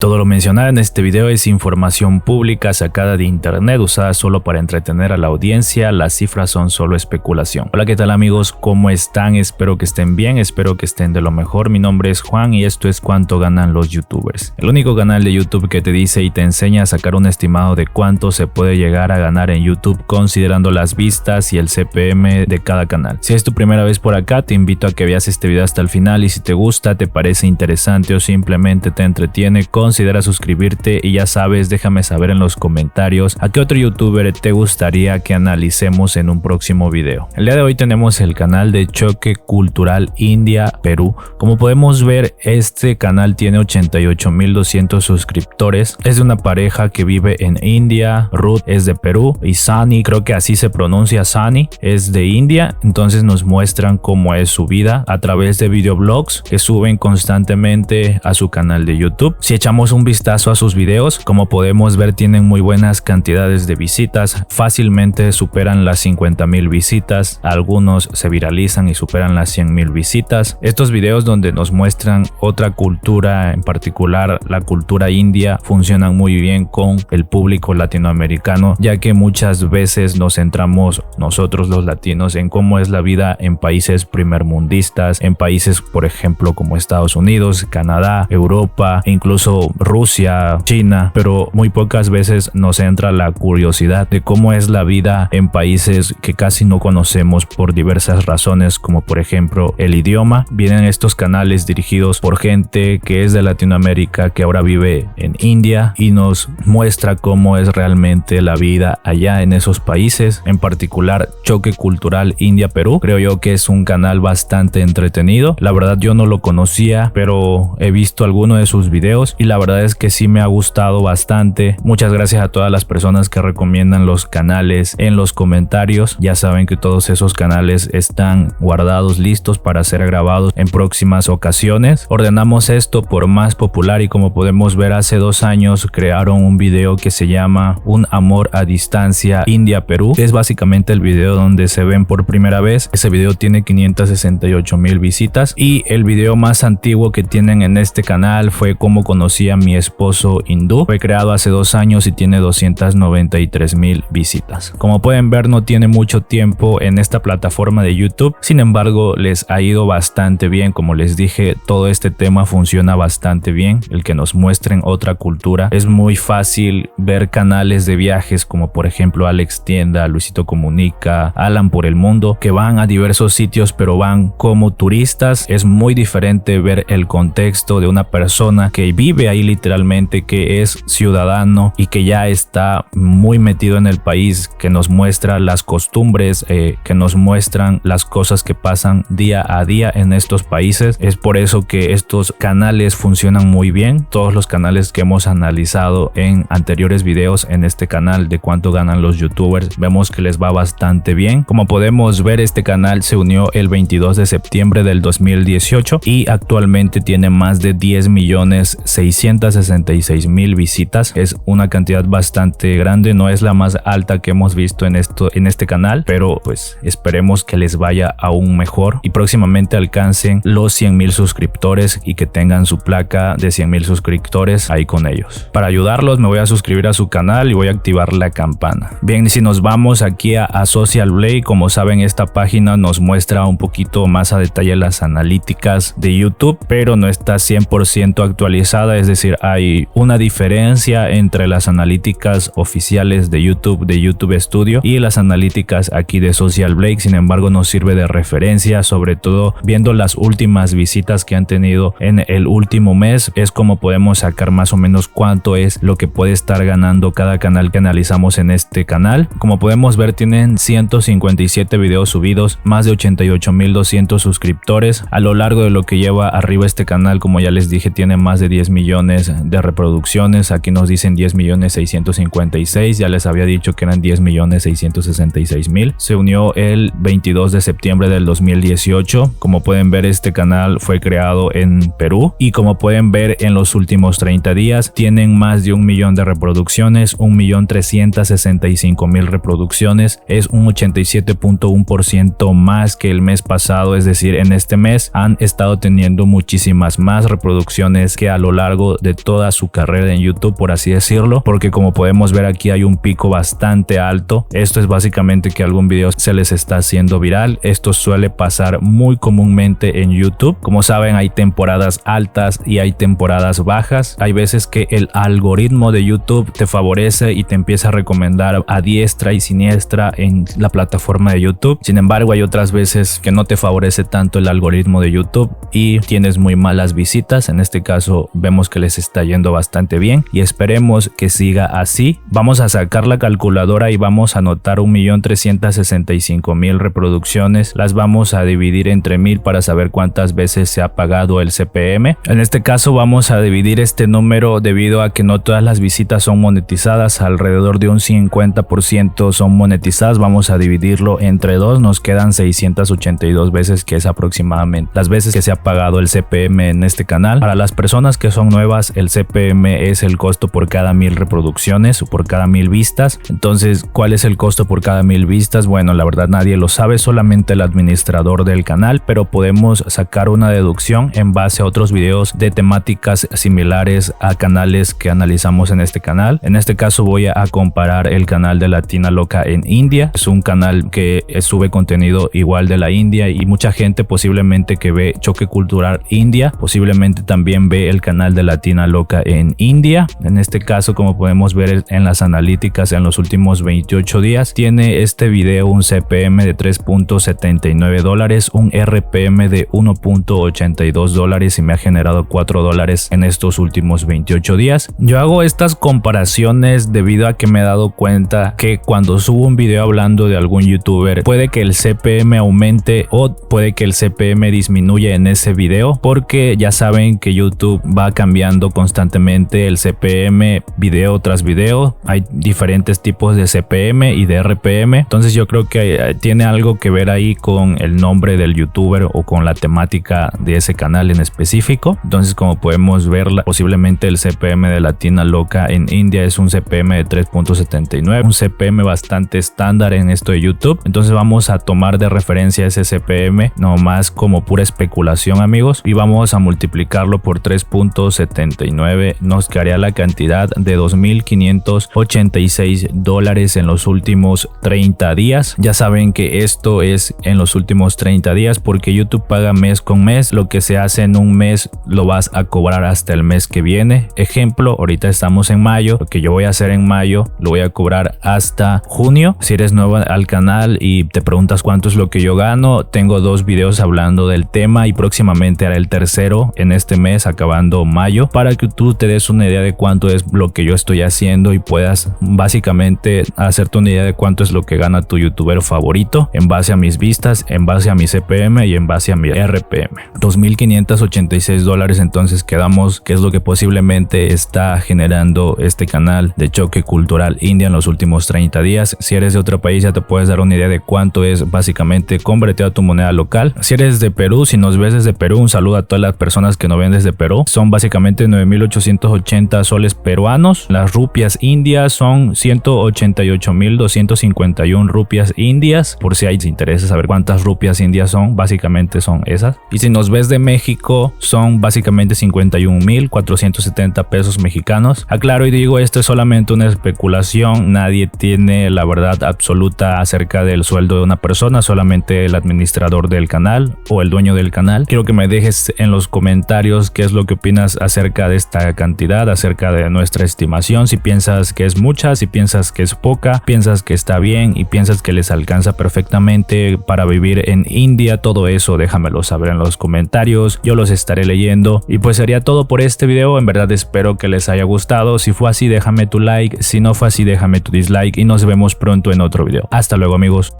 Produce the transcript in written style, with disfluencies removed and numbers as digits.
Todo lo mencionado en este video es información pública sacada de internet usada solo para entretener a la audiencia. Las cifras son solo especulación. Hola, ¿qué tal amigos? ¿Cómo están? Espero que estén bien, espero que estén de lo mejor. Mi nombre es Juan y esto es Cuánto ganan los youtubers. El único canal de YouTube que te dice y te enseña a sacar un estimado de cuánto se puede llegar a ganar en YouTube considerando las vistas y el CPM de cada canal. Si es tu primera vez por acá, te invito a que veas este video hasta el final y si te gusta, te parece interesante o simplemente te entretiene, considera suscribirte y ya sabes, déjame saber en los comentarios a qué otro youtuber te gustaría que analicemos en un próximo video. El día de hoy tenemos el canal de Choque Cultural India Perú. Como podemos ver, este canal tiene 88.200 suscriptores. Es de una pareja que vive en India. Ruth es de Perú y Sunny, creo que así se pronuncia, Sunny, es de India. Entonces nos muestran cómo es su vida a través de videoblogs que suben constantemente a su canal de YouTube. Si echamos un vistazo a sus videos, como podemos ver, tienen muy buenas cantidades de visitas, fácilmente superan las 50.000 visitas, algunos se viralizan y superan las 100.000 visitas. Estos videos donde nos muestran otra cultura, en particular la cultura india, funcionan muy bien con el público latinoamericano, ya que muchas veces nos centramos nosotros los latinos en cómo es la vida en países primermundistas, en países por ejemplo como Estados Unidos, Canadá, Europa e incluso Rusia, China, pero muy pocas veces nos entra la curiosidad de cómo es la vida en países que casi no conocemos por diversas razones, como por ejemplo el idioma. Vienen estos canales dirigidos por gente que es de Latinoamérica, que ahora vive en India y nos muestra cómo es realmente la vida allá en esos países, en particular Choque Cultural India Perú. Creo yo que es un canal bastante entretenido. La verdad yo no lo conocía, pero he visto algunos de sus videos y la verdad es que sí me ha gustado bastante. Muchas gracias a todas las personas que recomiendan los canales en los comentarios. Ya saben que todos esos canales están guardados, listos para ser grabados en próximas ocasiones. Ordenamos esto por más popular y como podemos ver, hace 2 años crearon un video que se llama Un amor a distancia India-Perú. Es básicamente el video donde se ven por primera vez. Ese video tiene 568.000 visitas y el video más antiguo que tienen en este canal fue Cómo conocí a mi esposo hindú. Fue creado hace 2 años y tiene 293.000 visitas. Como pueden ver, no tiene mucho tiempo en esta plataforma de YouTube, sin embargo les ha ido bastante bien. Como les dije, todo este tema funciona bastante bien, el que nos muestren otra cultura. Es muy fácil ver canales de viajes como por ejemplo Alex Tienda, Luisito Comunica, Alan por el Mundo, que van a diversos sitios pero van como turistas. Es muy diferente ver el contexto de una persona que vive ahí literalmente, que es ciudadano y que ya está muy metido en el país, que nos muestra las costumbres, que nos muestran las cosas que pasan día a día en estos países. Es por eso que estos canales funcionan muy bien. Todos los canales que hemos analizado en anteriores videos en este canal de Cuánto ganan los youtubers, vemos que les va bastante bien. Como podemos ver, este canal se unió el 22 de septiembre del 2018 y actualmente tiene más de 10.666.000 visitas. Es una cantidad bastante grande, no es la más alta que hemos visto en este canal, pero pues esperemos que les vaya aún mejor y próximamente alcancen los 100.000 suscriptores y que tengan su placa de 100.000 suscriptores ahí con ellos. Para ayudarlos me voy a suscribir a su canal y voy a activar la campana. Bien, si nos vamos aquí a Social Blade, como saben, esta página nos muestra un poquito más a detalle las analíticas de YouTube, pero no está 100% actualizada, es decir, hay una diferencia entre las analíticas oficiales de YouTube Studio y las analíticas aquí de Social Blade. Sin embargo, nos sirve de referencia, sobre todo viendo las últimas visitas que han tenido en el último mes. Es como podemos sacar más o menos cuánto es lo que puede estar ganando cada canal que analizamos en este canal. Como podemos ver, tienen 157 videos subidos, más de 88.200 suscriptores. A lo largo de lo que lleva arriba este canal, como ya les dije, tiene más de 10 millones de reproducciones. Aquí nos dicen 10.656.000, ya les había dicho que eran 10.666.000. Se unió el 22 de septiembre del 2018. Como pueden ver, este canal fue creado en Perú y como pueden ver, en los últimos 30 días tienen más de 1 millón de reproducciones, 1.365.000 reproducciones. Es un 87.1% más que el mes pasado, es decir, en este mes han estado teniendo muchísimas más reproducciones que a lo largo largo de toda su carrera en YouTube, por así decirlo, porque como podemos ver aquí hay un pico bastante alto. Esto es básicamente que algún video se les está haciendo viral. Esto suele pasar muy comúnmente en YouTube. Como saben, hay temporadas altas y hay temporadas bajas. Hay veces que el algoritmo de YouTube te favorece y te empieza a recomendar a diestra y siniestra en la plataforma de YouTube. Sin embargo, hay otras veces que no te favorece tanto el algoritmo de YouTube y tienes muy malas visitas. En este caso vemos que les está yendo bastante bien y esperemos que siga así. Vamos a sacar la calculadora y vamos a anotar 1.365.000 reproducciones. Las vamos a dividir entre 1000 para saber cuántas veces se ha pagado el CPM. En este caso vamos a dividir este número debido a que no todas las visitas son monetizadas, alrededor de un 50% son monetizadas. Vamos a dividirlo entre 2, nos quedan 682 veces, que es aproximadamente las veces que se ha pagado el CPM en este canal. Para las personas que son nuevas, el CPM es el costo por cada 1000 reproducciones o por cada 1000 vistas. Entonces, ¿cuál es el costo por cada 1000 vistas? Bueno, la verdad nadie lo sabe, solamente el administrador del canal, pero podemos sacar una deducción en base a otros videos de temáticas similares a canales que analizamos en este canal. En este caso voy a comparar el canal de Latina Loca en India. Es un canal que sube contenido igual de la India y mucha gente posiblemente que ve Choque Cultural India, posiblemente también ve el canal de Latina Loca en India. En este caso, como podemos ver en las analíticas, en los últimos 28 días, tiene este video un CPM de $3.79, un RPM de $1.82 y me ha generado $4 en estos últimos 28 días. Yo hago estas comparaciones debido a que me he dado cuenta que cuando subo un video hablando de algún youtuber, puede que el CPM aumente o puede que el CPM disminuya en ese video, porque ya saben que YouTube va cambiando constantemente el CPM video tras video. Hay diferentes tipos de CPM y de RPM, entonces yo creo que tiene algo que ver ahí con el nombre del youtuber o con la temática de ese canal en específico. Entonces, como podemos ver, posiblemente el CPM de Latina Loca en India es un CPM de 3.79, un CPM bastante estándar en esto de YouTube. Entonces vamos a tomar de referencia ese CPM nomás como pura especulación, amigos, y vamos a multiplicarlo por 3.79. nos quedaría la cantidad de $2.586 en los últimos 30 días. Ya saben que esto es en los últimos 30 días porque YouTube paga mes con mes. Lo que se hace en un mes lo vas a cobrar hasta el mes que viene. Ejemplo, ahorita estamos en mayo, lo que yo voy a hacer en mayo lo voy a cobrar hasta junio. Si eres nuevo al canal y te preguntas cuánto es lo que yo gano, tengo 2 videos hablando del tema y próximamente haré el tercero en este mes acabando mayo, para que tú te des una idea de cuánto es lo que yo estoy haciendo y puedas básicamente hacerte una idea de cuánto es lo que gana tu youtuber favorito en base a mis vistas, en base a mi CPM y en base a mi RPM. $2.586 entonces quedamos que es lo que posiblemente está generando este canal de Choque Cultural India en los últimos 30 días. Si eres de otro país ya te puedes dar una idea de cuánto es básicamente convertido a tu moneda local. Si eres de Perú, si nos ves desde Perú, un saludo a todas las personas que nos ven desde Perú. Son básicamente 9.880 soles peruanos. Las rupias indias son 188.251 rupias indias, por si hay interés saber cuántas rupias indias son, básicamente son esas. Y si nos ves de México, son básicamente 51.470 pesos mexicanos. Aclaro y digo, esto es solamente una especulación, nadie tiene la verdad absoluta acerca del sueldo de una persona, solamente el administrador del canal o el dueño del canal. Quiero que me dejes en los comentarios qué es lo que opinas acerca de esta cantidad, acerca de nuestra estimación, si piensas que es mucha, si piensas que es poca, piensas que está bien y piensas que les alcanza perfectamente para vivir en India. Todo eso déjamelo saber en los comentarios, yo los estaré leyendo. Y pues sería todo por este video. En verdad espero que les haya gustado. Si fue así, déjame tu like, si no fue así, déjame tu dislike y nos vemos pronto en otro video. Hasta luego, amigos.